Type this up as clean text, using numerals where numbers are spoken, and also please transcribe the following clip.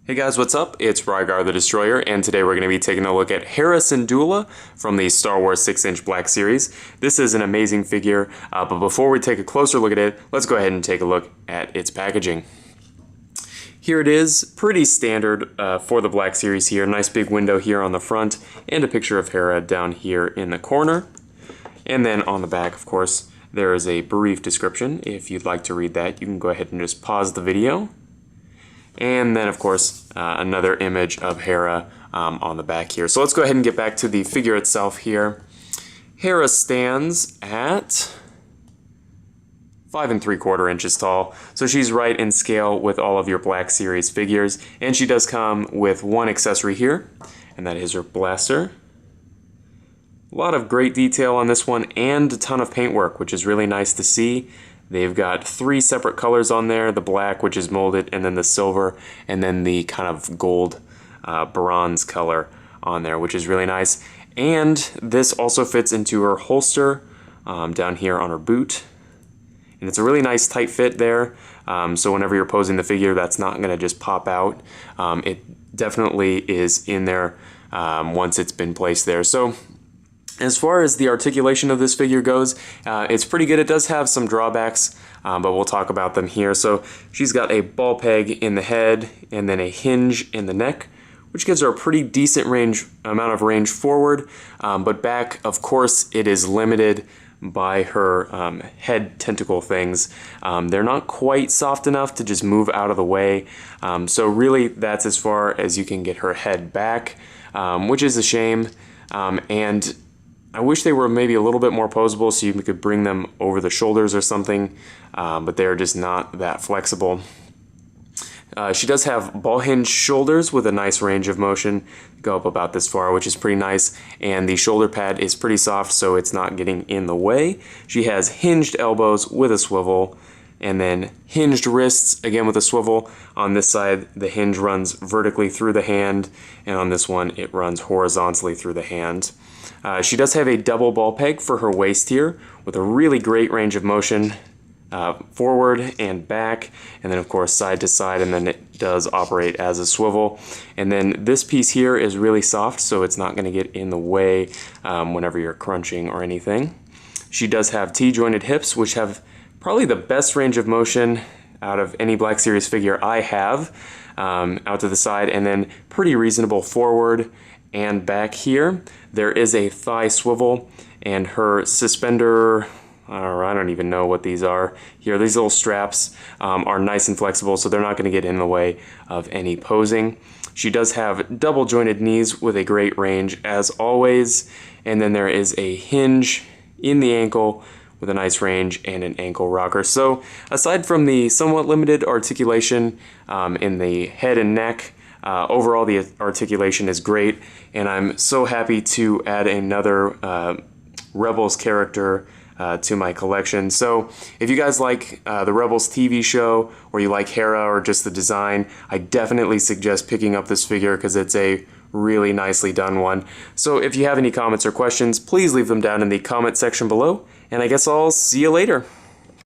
Hey guys, what's up? It's Rygar the Destroyer, and today we're going to be taking a look at Hera Syndulla from the Star Wars 6-inch Black Series. This is an amazing figure, but before we take a closer look at it, let's go ahead and take a look at its packaging. Here it is, pretty standard for the Black Series here. Nice big window here on the front, and a picture of Hera down here in the corner. And then on the back, of course, there is a brief description. If you'd like to read that, you can go ahead and just pause the video. And then, of course, another image of Hera on the back here. So let's go ahead and get back to the figure itself here. Hera stands at 5 3/4 inches tall. So she's right in scale with all of your Black Series figures. And she does come with one accessory here, and that is her blaster. A lot of great detail on this one and a ton of paintwork, which is really nice to see. They've got 3 separate colors on there, the black, which is molded, and then the silver, and then the kind of gold bronze color on there, which is really nice. And this also fits into her holster down here on her boot. And it's a really nice tight fit there, so whenever you're posing the figure, that's not going to just pop out. It definitely is in there once it's been placed there. So as far as the articulation of this figure goes, it's pretty good. It does have some drawbacks, but we'll talk about them here. So she's got a ball peg in the head and then a hinge in the neck, which gives her a pretty decent amount of range forward, but back, of course, it is limited by her head tentacle things. They're not quite soft enough to just move out of the way, so really that's as far as you can get her head back, which is a shame. And I wish they were maybe a little bit more posable so you could bring them over the shoulders or something, but they're just not that flexible. She does have ball hinge shoulders with a nice range of motion, go up about this far, which is pretty nice, and the shoulder pad is pretty soft so it's not getting in the way. She has hinged elbows with a swivel, and then hinged wrists, again with a swivel. On this side, the hinge runs vertically through the hand, and on this one, it runs horizontally through the hand. She does have a double ball peg for her waist here, with a really great range of motion forward and back, and then of course side to side, and then it does operate as a swivel. And then this piece here is really soft, so it's not going to get in the way whenever you're crunching or anything. She does have T-jointed hips, which have probably the best range of motion out of any Black Series figure I have, out to the side, and then pretty reasonable forward and back here. There is a thigh swivel, and her suspender, or I don't even know what these are here, these little straps are nice and flexible, so they're not going to get in the way of any posing. She does have double jointed knees with a great range as always, and then there is a hinge in the ankle with a nice range and an ankle rocker. So aside from the somewhat limited articulation in the head and neck, overall the articulation is great, and I'm so happy to add another Rebels character to my collection. So if you guys like the Rebels TV show, or you like Hera, or just the design, I definitely suggest picking up this figure because it's a really nicely done one. So if you have any comments or questions, please leave them down in the comment section below, and I guess I'll see you later.